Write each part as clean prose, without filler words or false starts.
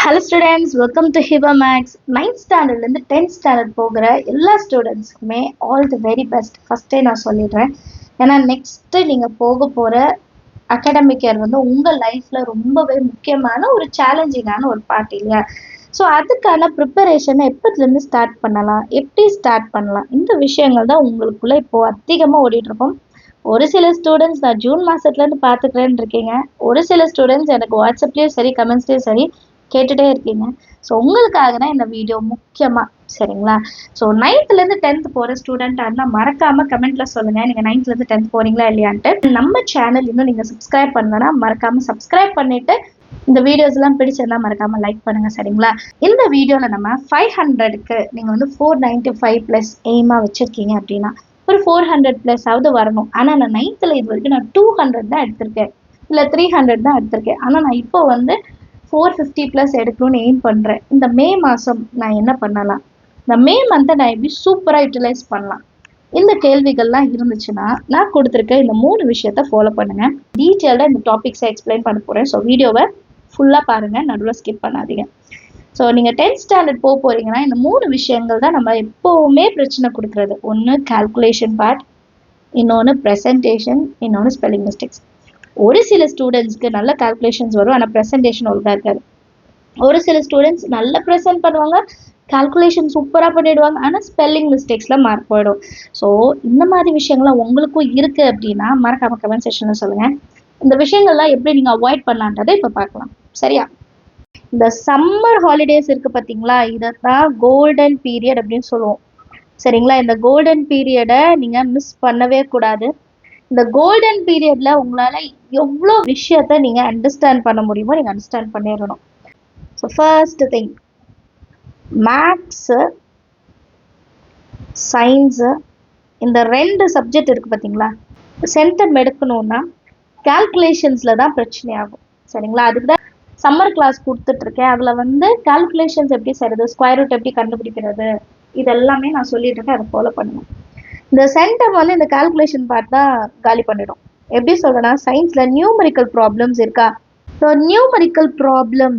Hello students, welcome to Hiba Max. 9th standard இருந்து 10th standard போகிற எல்லா ஸ்டூடெண்ட்ஸ்க்குமே all the very best ஃபர்ஸ்டே நான் சொல்லிடுறேன். ஏன்னா நெக்ஸ்ட் நீங்க போக போற அகாடமிக் இயர் வந்து உங்க லைஃப்ல ரொம்பவே முக்கியமான ஒரு சேலஞ்சிங்கான ஒரு பார்ட் இல்லையா? ஸோ அதுக்கான ப்ரிப்பரேஷனை எப்பத்துலேருந்து ஸ்டார்ட் பண்ணலாம், எப்படி ஸ்டார்ட் பண்ணலாம், இந்த விஷயங்கள் தான் உங்களுக்குள்ள இப்போ அதிகமாக ஓடிட்டு இருக்கோம். ஒரு சில ஸ்டூடெண்ட்ஸ் நான் ஜூன் மாசத்துலேருந்து பார்த்துக்கிறேன்னு இருக்கீங்க. ஒரு சில ஸ்டூடெண்ட்ஸ் எனக்கு வாட்ஸ்அப்லேயும் சரி கமெண்ட்ஸ்லேயும் சரி கேட்டுட்டே இருக்கீங்க. ஸோ உங்களுக்காக தான் இந்த வீடியோ முக்கியமாக, சரிங்களா? ஸோ 9th-லேருந்து 10th போகிற ஸ்டூடெண்ட்டாக இருந்தால் மறக்காமல் கமெண்ட்டில் சொல்லுங்கள் நீங்கள் 9th-லேருந்து 10th போகிறீங்களா இல்லையான்ட்டு. நம்ம சேனல் இன்னும் நீங்கள் சப்ஸ்கிரைப் பண்ணலன்னா மறக்காமல் சப்ஸ்கிரைப் பண்ணிவிட்டு இந்த வீடியோஸ்லாம் பிடிச்சிருந்தா மறக்காமல் லைக் பண்ணுங்கள், சரிங்களா? இந்த வீடியோவில் நம்ம 500க்கு நீங்கள் வந்து 495+ எய்மாக வச்சுருக்கீங்க அப்படின்னா ஒரு 400+ வரணும். ஆனால் நான் 9th இது வரைக்கும் நான் 200 தான் எடுத்திருக்கேன், இல்லை 300 தான் எடுத்திருக்கேன். ஆனால் நான் இப்போ வந்து 450+ எடுக்கணும்னு எய்ம் பண்ணுறேன். இந்த மே மாதம் நான் என்ன பண்ணலாம், இந்த மே மந்த்தை நான் எப்படி சூப்பராக யூட்டிலைஸ் பண்ணலாம், இந்த கேள்விகள்லாம் இருந்துச்சுன்னா நான் கொடுத்துருக்க இந்த 3 விஷயத்த ஃபாலோ பண்ணுங்கள். டீட்டெயில்டாக இந்த டாபிக்ஸை எக்ஸ்பிளைன் பண்ண போகிறேன். ஸோ வீடியோவை ஃபுல்லாக பாருங்கள், நடுவில் ஸ்கிப் பண்ணாதீங்க. ஸோ நீங்கள் 10th ஸ்டாண்டர்ட் போக போகிறீங்கன்னா இந்த 3 விஷயங்கள் தான் நம்ம எப்போவுமே பிரச்சனை கொடுக்குறது. ஒன்று கால்குலேஷன் பார்ட், இன்னொன்று ப்ரெசன்டேஷன், இன்னொன்று ஸ்பெல்லிங் மிஸ்டேக்ஸ். ஒரு சில ஸ்டூடெண்ட்ஸ்க்கு நல்ல கால்குலேஷன்ஸ் வரும், ஆனால் ப்ரெசன்டேஷன் ஒழுங்காக இருக்காது. ஒரு சில ஸ்டூடெண்ட்ஸ் நல்ல ப்ரெசென்ட் பண்ணுவாங்க, கால்குலேஷன் சூப்பராக பண்ணிவிடுவாங்க, ஆனால் ஸ்பெல்லிங் மிஸ்டேக்ஸில் மார்க் போயிடும். ஸோ இந்த மாதிரி விஷயங்கள்லாம் உங்களுக்கும் இருக்குது அப்படின்னா மறக்காமல் கமெண்ட் செக்ஷனில் சொல்லுங்கள். இந்த விஷயங்கள்லாம் எப்படி நீங்கள் அவாய்ட் பண்ணலான்றதை இப்போ பார்க்கலாம், சரியா? இந்த சம்மர் ஹாலிடேஸ் இருக்குது பார்த்தீங்களா, இதை தான் கோல்டன் பீரியட் அப்படின்னு சொல்லுவோம், சரிங்களா? இந்த கோல்டன் பீரியடை நீங்கள் மிஸ் பண்ணவே கூடாது. இந்த கோல்டன் பீரியடில் உங்களால் எவ்வளோ விஷயத்த நீங்கள் அண்டர்ஸ்டாண்ட் பண்ண முடியுமோ நீங்கள் அண்டர்ஸ்டாண்ட் பண்ணிடணும். So first thing, maths, science, இந்த 2 சப்ஜெக்ட் இருக்குது பார்த்தீங்களா, சென்டம் எடுக்கணுன்னா கால்குலேஷன்ஸில் தான் பிரச்சனை ஆகும், சரிங்களா? அதுக்கு தான் சம்மர் கிளாஸ் கொடுத்துட்ருக்கேன். அதில் வந்து கால்குலேஷன்ஸ் எப்படி செய்கிறது, ஸ்கொயர் ரூட் எப்படி கண்டுபிடிக்கிறது, இதெல்லாமே நான் சொல்லிட்டு இருக்கேன், அதை ஃபாலோ பண்ணுவேன். இந்த சென்டம் வந்து இந்த கால்குலேஷன் பார்ட் தான் காலி பண்ணிடும். எப்படி சொல்கிறேன்னா, சயின்ஸில் நியூமரிக்கல் ப்ராப்ளம்ஸ் இருக்கா, ஸோ நியூமரிக்கல் ப்ராப்ளம்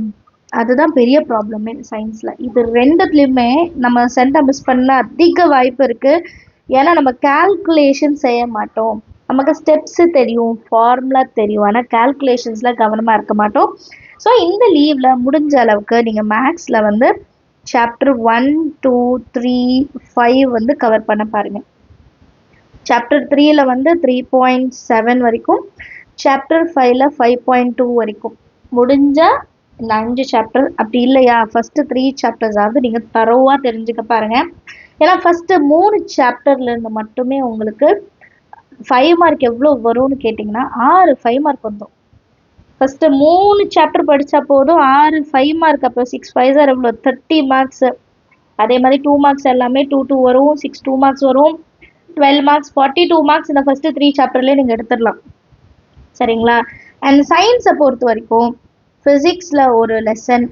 அதுதான் பெரிய ப்ராப்ளமே சயின்ஸில். இது 2த்துலேயுமே நம்ம சென்டம் மிஸ் பண்ண அதிக வாய்ப்பு இருக்குது. ஏன்னா நம்ம கால்குலேஷன் செய்ய மாட்டோம், நமக்கு ஸ்டெப்ஸு தெரியும், ஃபார்முலா தெரியும், ஆனால் கால்குலேஷன்ஸில் கவனமாக இருக்க மாட்டோம். ஸோ இந்த லீவில் முடிஞ்ச அளவுக்கு நீங்கள் மேக்ஸில் வந்து சாப்டர் 1, 2, 3, 5 வந்து கவர் பண்ண பாருங்கள். சாப்டர் 3ல் வந்து 3.7 வரைக்கும், சாப்டர் 5ல் 5.2 வரைக்கும் முடிஞ்சால் இந்த 5 சாப்டர், அப்படி இல்லையா ஃபஸ்ட்டு 3 சாப்டர்ஸாவது நீங்கள் தரோவாக தெரிஞ்சுக்க பாருங்கள். ஏன்னா ஃபஸ்ட்டு 3 சாப்டர்லேருந்து மட்டுமே உங்களுக்கு 5 மார்க் எவ்வளோ வரும்னு கேட்டிங்கன்னா 6 5 மார்க் வந்துடும். ஃபஸ்ட்டு 3 சாப்டர் படித்தா போதும், 6 5 மார்க். அப்போ 6 5 எவ்வளோ, 30 மார்க்ஸு. அதே மாதிரி 2 மார்க்ஸ் எல்லாமே 2 2 வரும், 6 2 மார்க்ஸ் வரும், 12 மார்க்ஸ், 42 மார்க்ஸ் இந்த ஃபஸ்ட்டு 3 சாப்டர்லேயே நீங்கள் எடுத்துடலாம், சரிங்களா? அண்ட் சயின்ஸை பொறுத்த வரைக்கும் ஃபிசிக்ஸில் ஒரு லெசன்,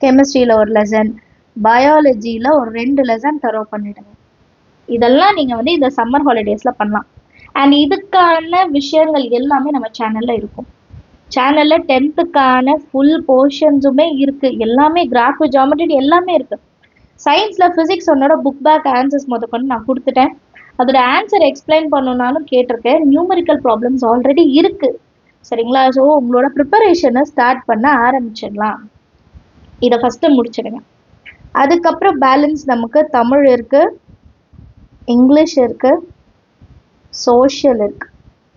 கெமிஸ்ட்ரியில் ஒரு லெசன், பயாலஜியில் ஒரு 2 லெசன் தரோ பண்ணிவிடுங்க. இதெல்லாம் நீங்கள் வந்து இந்த சம்மர் ஹாலிடேஸில் பண்ணலாம். அண்ட் இதுக்கான விஷயங்கள் எல்லாமே நம்ம சேனலில் இருக்கும். சேனலில் 10த்துக்கான ஃபுல் போர்ஷன்ஸுமே இருக்குது, எல்லாமே கிராஃப், ஜாமெட்ரி எல்லாமே இருக்குது. சயின்ஸில் ஃபிசிக்ஸ் ஒன்னோட புக் பேக் ஆன்சர்ஸ் முதற்கொண்டு நான் கொடுத்துட்டேன். அதோட ஆன்சர் எக்ஸ்பிளைன் பண்ணணுன்னாலும் கேட்டிருக்கேன். நியூமரிக்கல் ப்ராப்ளம்ஸ் ஆல்ரெடி இருக்குது, சரிங்களா? ஸோ உங்களோட ப்ரிப்பரேஷனை ஸ்டார்ட் பண்ண ஆரம்பிச்சிடலாம். இதை ஃபஸ்ட்டு முடிச்சிடுங்க. அதுக்கப்புறம் பேலன்ஸ் நமக்கு தமிழ் இருக்குது, இங்கிலீஷ் இருக்குது, சோஷியல் இருக்குது.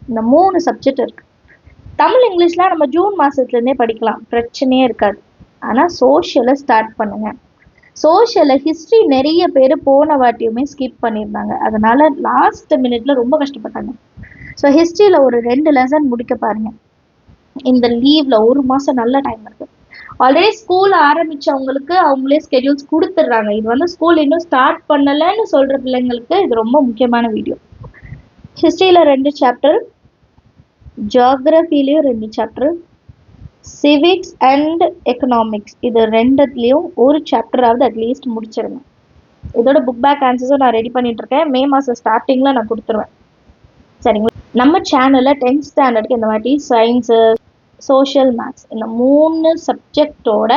இந்த 3 சப்ஜெக்ட் இருக்குது. தமிழ் இங்கிலீஷ்லாம் நம்ம ஜூன் மாதத்துலேருந்தே படிக்கலாம், பிரச்சனையே இருக்காது. ஆனால் சோஷியலை ஸ்டார்ட் பண்ணுங்கள். சோஷியலில் ஹிஸ்ட்ரி நிறைய பேர் போன வாட்டியுமே ஸ்கிப் பண்ணியிருந்தாங்க, அதனால் லாஸ்ட் மினிட்ல ரொம்ப கஷ்டப்பட்டாங்க. ஸோ ஹிஸ்ட்ரியில் ஒரு 2 லெசன் முடிக்க பாருங்கள். இந்த லீவில் 1 மாதம் நல்ல டைம் இருக்குது. ஆல்ரெடி ஸ்கூல் ஆரம்பித்தவங்களுக்கு அவங்களே ஸ்கெடியூல்ஸ் கொடுத்துட்றாங்க. இது வந்து ஸ்கூல் இன்னும் ஸ்டார்ட் பண்ணலைன்னு சொல்கிற பிள்ளைங்களுக்கு இது ரொம்ப முக்கியமான வீடியோ. ஹிஸ்ட்ரியில் 2 சாப்டர், ஜியாகிரஃபிலையும் 2 சாப்டர், சிவிக்ஸ் அண்ட் எக்கனாமிக்ஸ் இது 2த்துலேயும் ஒரு சாப்டராவது அட்லீஸ்ட் முடிச்சிருங்க. இதோட புக் பேக் ஆன்சர்ஸும் நான் ரெடி பண்ணிகிட்ருக்கேன். மே மாதம் ஸ்டார்டிங்கில் நான் கொடுத்துருவேன், சரிங்களா? நம்ம சேனலில் 10th ஸ்டாண்டர்டுக்கு இந்த வாட்டி சயின்ஸு, சோஷியல் மேக்ஸ் இந்த 3 சப்ஜெக்டோட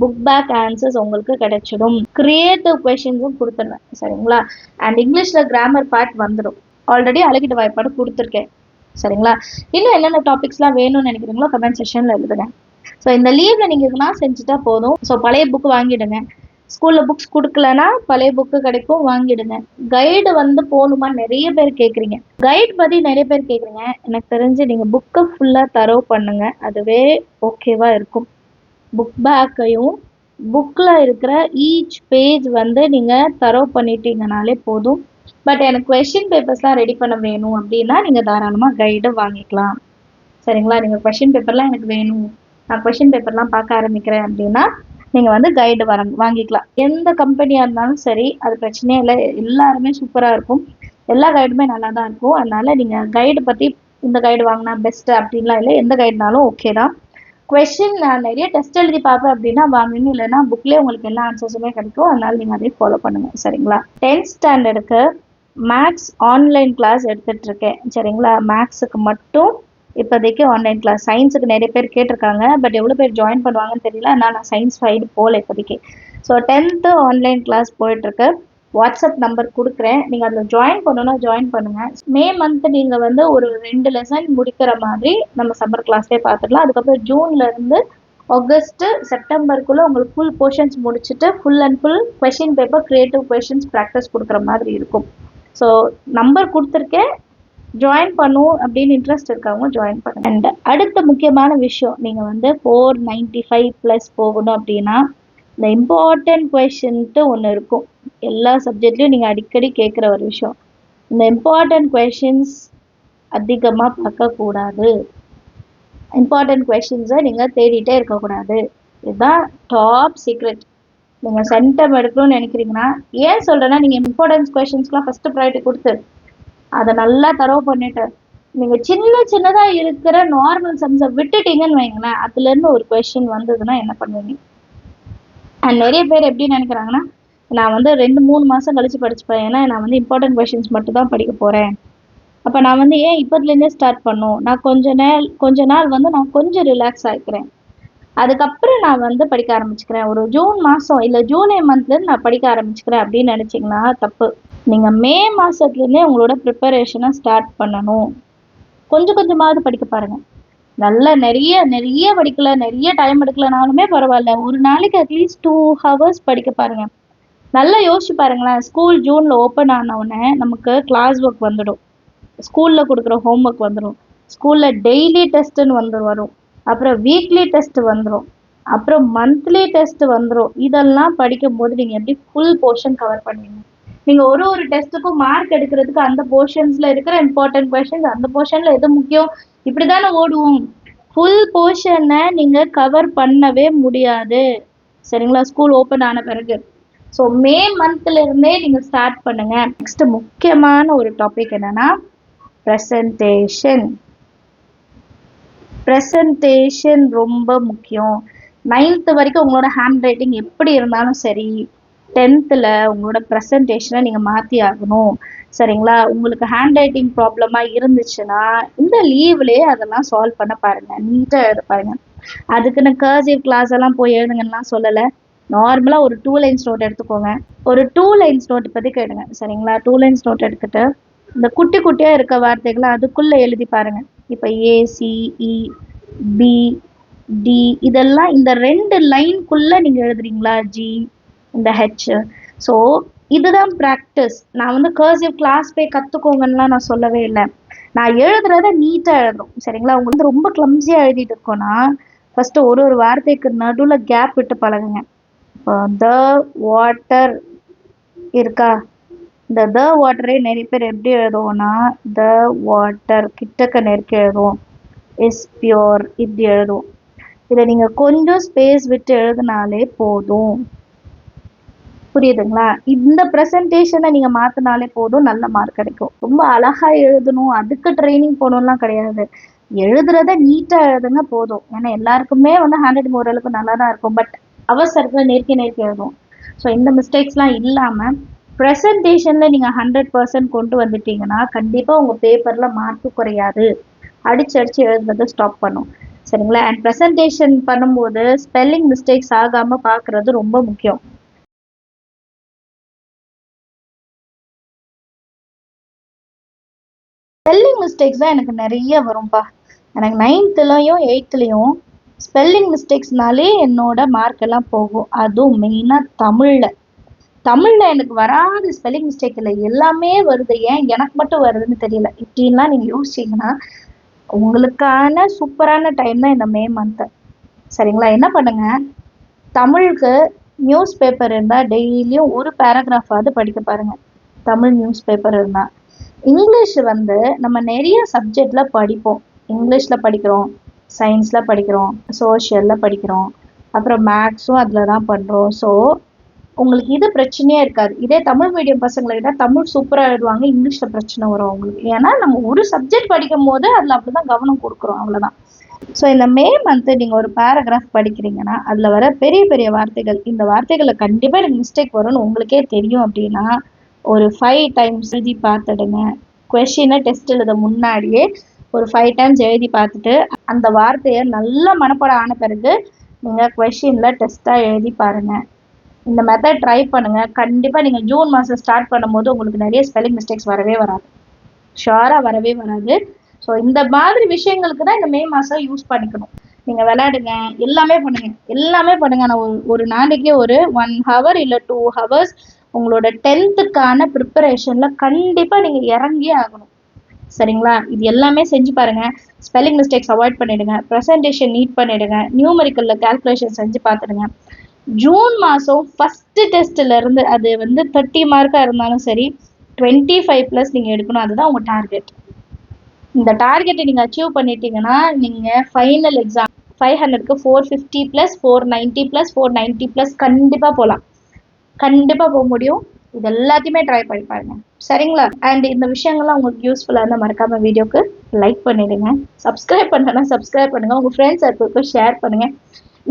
புக் பேக் ஆன்சர்ஸ் உங்களுக்கு கிடைச்சிடும். கிரியேட்டிவ் கொஷின்ஸும் கொடுத்துருவேன் சரிங்களா. அண்ட் இங்கிலீஷில் கிராமர் பார்ட் வந்துடும். ஆல்ரெடி அழகிட்டு வாய்ப்பாடு கொடுத்துருக்கேன் சரிங்களா. இன்னும் என்னென்ன டாபிக்ஸ்லாம் வேணும்னு நினைக்கிறீங்களோ கமெண்ட் செக்ஷனில் எழுதுங்க. ஸோ இந்த லீவில் நீங்கள் இதெல்லாம் செஞ்சுட்டா போதும். ஸோ பழைய புக்கு வாங்கிடுங்க. ஸ்கூலில் புக்ஸ் கொடுக்கலன்னா பழைய புக்கு கிடைக்கும், வாங்கிடுங்க. கைடு வந்து போகணுமா நிறைய பேர் கேட்குறீங்க. கைடு பற்றி நிறைய பேர் கேட்குறீங்க. எனக்கு தெரிஞ்சு நீங்கள் புக்கை ஃபுல்லாக தரவு பண்ணுங்க, அதுவே ஓகேவாக இருக்கும். புக் பேக்கையும் புக்கில் இருக்கிற ஈச் பேஜ் வந்து நீங்கள் தரவு பண்ணிட்டீங்கனாலே போதும். பட் எனக்கு கொஷின் பேப்பர்ஸ்லாம் ரெடி பண்ண வேணும் அப்படின்னா நீங்கள் தாராளமாக கைடை வாங்கிக்கலாம் சரிங்களா. நீங்கள் கொஷின் பேப்பர்லாம் எனக்கு வேணும், நான் கொஷின் பேப்பர்லாம் பார்க்க ஆரம்பிக்கிறேன் அப்படின்னா நீங்கள் வந்து கைடு வாங்கிக்கலாம். எந்த கம்பெனியாக இருந்தாலும் சரி, அது பிரச்சனையே இல்லை. எல்லாருமே சூப்பராக இருக்கும், எல்லா கைடுமே நல்லா தான் இருக்கும். அதனால் நீங்கள் கைடு பற்றி இந்த கைடு வாங்கினா பெஸ்ட்டு அப்படின்லாம் இல்லை, எந்த கைடுனாலும் ஓகே தான். கொஷின் நான் நிறைய டெஸ்ட் எழுதி பார்ப்பேன் அப்படின்னா வாங்குங்க, இல்லைன்னா புக்லேயே உங்களுக்கு எல்லா ஆன்சர்ஸுமே கிடைக்கும். அதனால நீங்கள் அதே ஃபாலோ பண்ணுங்கள் சரிங்களா. 10th ஸ்டாண்டர்டுக்கு மேக்ஸ் ஆன்லைன் கிளாஸ் எடுத்துகிட்டு இருக்கேன் சரிங்களா. மேக்ஸுக்கு மட்டும் இப்போதைக்கு ஆன்லைன் கிளாஸ். சயின்ஸுக்கு நிறைய பேர் கேட்டிருக்காங்க, பட் எவ்வளோ பேர் ஜாயின் பண்ணுவாங்கன்னு தெரியல. ஆனால் நான் சயின்ஸ் ஃபைடு போகல இப்போதைக்கு. ஸோ 10th ஆன்லைன் கிளாஸ் போயிட்டுருக்கு. வாட்ஸ்அப் நம்பர் கொடுக்குறேன், நீங்கள் அதில் ஜாயின் பண்ணணும்னா ஜாயின் பண்ணுங்கள். மே மந்த் நீங்கள் வந்து ஒரு 2 லெசன் முடிக்கிற மாதிரி நம்ம சம்மர் கிளாஸ்லேயே பார்த்துக்கலாம். அதுக்கப்புறம் ஜூன்லேருந்து ஆகஸ்ட்டு செப்டம்பருக்குள்ளே உங்களுக்கு ஃபுல் போர்ஷன்ஸ் முடிச்சுட்டு full and full question paper creative questions practice கொடுக்குற மாதிரி இருக்கும். ஸோ நம்பர் கொடுத்துருக்கேன், ஜாயின் பண்ணும் அப்படின்னு இன்ட்ரெஸ்ட் இருக்கவங்க ஜாயின் பண்ணுங்க. அண்ட் அடுத்த முக்கியமான விஷயம், நீங்கள் வந்து 495+ போகணும் அப்படின்னா இந்த இம்பார்ட்டன்ட் கொஷின்ட்டு ஒன்று இருக்கும். எல்லா சப்ஜெக்ட்லையும் நீங்கள் அடிக்கடி கேட்குற ஒரு விஷயம், இந்த இம்பார்ட்டன்ட் கொஷின்ஸ் அதிகமாக பார்க்கக்கூடாது. இம்பார்ட்டன்ட் கொஷின்ஸை நீங்கள் தேடிட்டே இருக்கக்கூடாது. இதுதான் டாப் சீக்ரெட். நீங்கள் சென்டம் எடுக்கணும்னு நினைக்கிறீங்கன்னா, ஏன் சொல்கிறேன்னா, நீங்கள் இம்பார்ட்டன்ஸ் கொஷின்ஸ்லாம் ஃபஸ்ட்டு ப்ரையாரிட்டி கொடுத்து அதை நல்லா தரவு பண்ணிட்டு நீங்கள் சின்னதாக இருக்கிற நார்மல் சம்ஸை விட்டுட்டீங்கன்னு வைங்களேன், அதுலேருந்து ஒரு கொஷின் வந்ததுன்னா என்ன பண்ணுவீங்க? அண்ட் நிறைய பேர் எப்படி நினைக்கிறாங்கன்னா, நான் வந்து 2-3 மாதம் கழிச்சு படிச்சுப்பேன், ஏன்னா நான் வந்து இம்பார்ட்டன்ட் கொஷின்ஸ் மட்டும் தான் படிக்க போகிறேன். அப்போ நான் வந்து ஏன் இப்போதுலேருந்தே ஸ்டார்ட் பண்ணும், நான் கொஞ்ச நாள் வந்து நான் கொஞ்சம் ரிலாக்ஸ் ஆகிக்கிறேன், அதுக்கப்புறம் நான் வந்து படிக்க ஆரம்பிச்சுக்கிறேன், ஒரு ஜூன் மாதம் இல்லை ஜூலை மந்த்லேருந்து நான் படிக்க ஆரம்பிச்சுக்கிறேன் அப்படின்னு நினச்சிங்கன்னா தப்பு. நீங்கள் மே மாதத்துலேருந்தே உங்களோட ப்ரிப்பரேஷனை ஸ்டார்ட் பண்ணணும். கொஞ்சம் கொஞ்சமாவது படிக்க பாருங்கள். நல்லா நிறைய படிக்கல, நிறைய டைம் எடுக்கலனாலுமே பரவாயில்ல, ஒரு நாளைக்கு அட்லீஸ்ட் 2 hours படிக்க பாருங்க. நல்லா யோசிச்சு பாருங்களேன். ஸ்கூல் ஜூனில் ஓப்பன் ஆனவுடனே நமக்கு கிளாஸ் ஒர்க் வந்துடும், ஸ்கூலில் கொடுக்குற ஹோம் ஒர்க் வந்துடும், ஸ்கூலில் டெய்லி டெஸ்ட்டுன்னு வரும், அப்புறம் வீக்லி டெஸ்ட் வந்துடும், அப்புறம் மந்த்லி டெஸ்ட் வந்துடும். இதெல்லாம் படிக்கும்போது நீங்கள் எப்படி ஃபுல் போர்ஷன் கவர் பண்ணுவீங்க? நீங்கள் ஒரு டெஸ்ட்டுக்கும் மார்க் எடுக்கிறதுக்கு அந்த போர்ஷன்ஸில் இருக்கிற இம்பார்ட்டன்ட் கொஷின்ஸ், அந்த போர்ஷனில் எது முக்கியம், இப்படி தானே ஓடுவோம். ஃபுல் போர்ஷனை நீங்கள் கவர் பண்ணவே முடியாது சரிங்களா, ஸ்கூல் ஓப்பன் ஆன பிறகு. ஸோ மே மந்த்லேருந்தே நீங்கள் ஸ்டார்ட் பண்ணுங்கள். நெக்ஸ்ட் முக்கியமான ஒரு டாபிக் என்னென்னா ப்ரெசன்டேஷன். ப்ரெசன்டேஷன் ரொம்ப முக்கியம். 9th வரைக்கும் உங்களோட ஹேண்ட் ரைட்டிங் எப்படி இருந்தாலும் சரி, 10th உங்களோட ப்ரெசன்டேஷனை நீங்கள் மாற்றி ஆகணும் சரிங்களா. உங்களுக்கு ஹேண்ட் ரைட்டிங் ப்ராப்ளமாக இருந்துச்சுன்னா இந்த லீவ்லேயே அதெல்லாம் சால்வ் பண்ண பாருங்கள், நீட்டாக எழுத பாருங்கள். அதுக்குன்னு கர்சிவ் கிளாஸ் எல்லாம் போய் எழுதுங்கன்னா சொல்லலை. நார்மலாக ஒரு 2 lines நோட் எடுத்துக்கோங்க. ஒரு 2 lines நோட் பற்றி கேளுங்க சரிங்களா. 2 lines நோட் எடுத்துகிட்டு இந்த குட்டி குட்டியாக இருக்க வார்த்தைகளை அதுக்குள்ளே எழுதி பாருங்கள். இப்போ ACE BD இதெல்லாம் இந்த 2 லைனுக்குள்ளே நீங்கள் எழுதுறீங்களா, G இந்த H. ஸோ இதுதான் ப்ராக்டிஸ். நான் வந்து கர்சிவ் கிளாஸ் போய் கற்றுக்கோங்கன்னெலாம் நான் சொல்லவே இல்லை. நான் எழுதுறத நீட்டாக எழுதுறோம் சரிங்களா. உங்களுக்கு வந்து ரொம்ப கிளம்ஸியாக எழுதிட்டு இருக்கோன்னா ஃபஸ்ட்டு ஒரு வார்த்தைக்கு நடுவில் கேப் விட்டு பழகுங்க. இப்போ த வாட்டர் இருக்கா, இந்த த வாட்டரே நிறைய பேர் எப்படி எழுதுவோம்னா த வாட்டர் கிட்டக்க நெருக்கி எழுதுவோம், இஸ் பியோர் இப்படி எழுதுவோம். இதை நீங்கள் கொஞ்சம் ஸ்பேஸ் விட்டு எழுதினாலே போதும். புரியுதுங்களா? இந்த ப்ரெசன்டேஷனை நீங்கள் மாற்றினாலே போதும், நல்ல மார்க் கிடைக்கும். ரொம்ப அழகாக எழுதணும், அதுக்கு ட்ரைனிங் போகணும்லாம் கிடையாது. எழுதுறத நீட்டாக எழுதுங்க போதும். ஏன்னா எல்லாருக்குமே வந்து ஹேண்ட் ரைட்டிங் ஓரளவுக்கு நல்லா தான் இருக்கும், பட் அவசரத்தில் நெருக்கி எழுதுவோம். ஸோ இந்த மிஸ்டேக்ஸ்லாம் இல்லாமல் ப்ரெசன்டேஷனில் நீங்கள் 100% கொண்டு வந்துட்டீங்கன்னா கண்டிப்பாக உங்கள் பேப்பரில் மார்க்கு குறையாது, அடிச்சு எழுதுறதை ஸ்டாப் பண்ணும் சரிங்களா? அண்ட் ப்ரெசன்டேஷன் பண்ணும்போது ஸ்பெல்லிங் மிஸ்டேக்ஸ் ஆகாமல் பார்க்குறது ரொம்ப முக்கியம். ஸ்பெல்லிங் மிஸ்டேக்ஸ் தான் எனக்கு நிறைய வரும்பா. எனக்கு 9th-லயும் 8th-லயும் ஸ்பெல்லிங் மிஸ்டேக்ஸ்னாலே என்னோட மார்க் எல்லாம் போகும். அதுவும் மெயினாக தமிழில் எனக்கு வராத ஸ்பெல்லிங் மிஸ்டேக் இல்லை, எல்லாமே வருது. ஏன் எனக்கு மட்டும் வருதுன்னு தெரியல. இப்படின்லாம் நீங்கள் யோசிச்சிங்கன்னா உங்களுக்கான சூப்பரான டைம் தான் இந்த மே மந்த்து. சரிங்களா? என்ன பண்ணுங்க, தமிழுக்கு நியூஸ் பேப்பர் இருந்தால் டெய்லியும் ஒரு பேராகிராஃபாவது படிக்க பாருங்க. தமிழ் நியூஸ் பேப்பர் இருந்தால். இங்கிலீஷ் வந்து நம்ம நிறைய சப்ஜெக்டில் படிப்போம். இங்கிலீஷில் படிக்கிறோம், சயின்ஸில் படிக்கிறோம், சோஷியலில் படிக்கிறோம், அப்புறம் மேக்ஸும் அதில் தான் பண்ணுறோம். ஸோ உங்களுக்கு இது பிரச்சனையே இருக்காது. இதே தமிழ் மீடியம் பசங்கள்கிட்ட தமிழ் சூப்பராக எழுதுவாங்க, இங்கிலீஷில் பிரச்சனை வரும் அவங்களுக்கு. ஏன்னா நம்ம ஒரு சப்ஜெக்ட் படிக்கும் போது அதில் அப்படி தான் கவனம் கொடுக்குறோம், அவ்வளோதான். ஸோ இந்த மே மந்த்து நீங்கள் ஒரு பேராகிராஃப் படிக்கிறீங்கன்னா அதில் வர பெரிய பெரிய வார்த்தைகள், இந்த வார்த்தைகளில் கண்டிப்பாக எனக்கு மிஸ்டேக் வரும்னு உங்களுக்கே தெரியும் அப்படின்னா ஒரு 5 டைம்ஸ் எழுதி பார்த்துடுங்க. கொஷினை டெஸ்ட் எழுத முன்னாடியே ஒரு 5 டைம்ஸ் எழுதி பார்த்துட்டு அந்த வார்த்தையை நல்லா மனப்பாடம் ஆன பிறகு நீங்கள் கொஷினில் டெஸ்ட்டாக எழுதி பாருங்கள். இந்த மெத்தட் ட்ரை பண்ணுங்கள். கண்டிப்பாக நீங்கள் ஜூன் மாதம் ஸ்டார்ட் பண்ணும்போது உங்களுக்கு நிறைய ஸ்பெல்லிங் மிஸ்டேக்ஸ் வரவே வராது, ஷுவராக வரவே வராது. ஸோ இந்த மாதிரி விஷயங்களுக்கு தான் இந்த மே மாதம் யூஸ் பண்ணிக்கணும். நீங்கள் விளையாடுங்க, எல்லாமே பண்ணுங்கள். ஆனால் ஒரு நாளைக்கு ஒரு 1 hour இல்லை 2 hours உங்களோட 10th-க்கான ப்ரிப்பரேஷனில் கண்டிப்பாக நீங்கள் இறங்கியே ஆகணும். சரிங்களா? இது எல்லாமே செஞ்சு பாருங்கள். ஸ்பெல்லிங் மிஸ்டேக்ஸ் அவாய்ட் பண்ணிவிடுங்க, ப்ரெசன்டேஷன் நீட் பண்ணிவிடுங்க, நியூமரிக்கலில் கால்குலேஷன் செஞ்சு பார்த்துடுங்க. ஜூன் மாதம் ஃபஸ்ட்டு டெஸ்ட்டிலேருந்து அது வந்து 30 மார்க்காக இருந்தாலும் சரி 25+ நீங்கள் எடுக்கணும். அதுதான் உங்கள் டார்கெட். இந்த டார்கெட்டை நீங்கள் அச்சீவ் பண்ணிட்டீங்கன்னா நீங்கள் ஃபைனல் எக்ஸாம் 500க்கு 450+, 490+, 490+ கண்டிப்பாக போகலாம். கண்டிப்பாக போக முடியும். இது எல்லாத்தையுமே ட்ரை பண்ணி பாருங்க. சரிங்களா? அண்ட் இந்த விஷயங்கள்லாம் உங்களுக்கு யூஸ்ஃபுல்லாக இருந்தால் மறக்காமல் வீடியோக்கு லைக் பண்ணிவிடுங்க. சப்ஸ்கிரைப் பண்ணலன்னா சப்ஸ்கிரைப் பண்ணுங்கள். உங்கள் ஃப்ரெண்ட்ஸ் சர்க்கிளுக்கு ஷேர் பண்ணுங்கள்.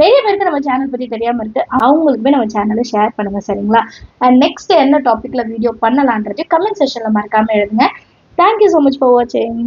நிறைய பேருக்கு நம்ம சேனல் பற்றி தெரியாமல் இருக்குது, அவங்களுக்குமே நம்ம சேனலை ஷேர் பண்ணுங்கள். சரிங்களா? அண்ட் நெக்ஸ்ட் என்ன டாப்பிக்கில் வீடியோ பண்ணலான்றது கமெண்ட் செக்ஷனில் மறக்காமல் எழுதுங்க. தேங்க்யூ ஸோ மச் ஃபார் வாட்சிங்.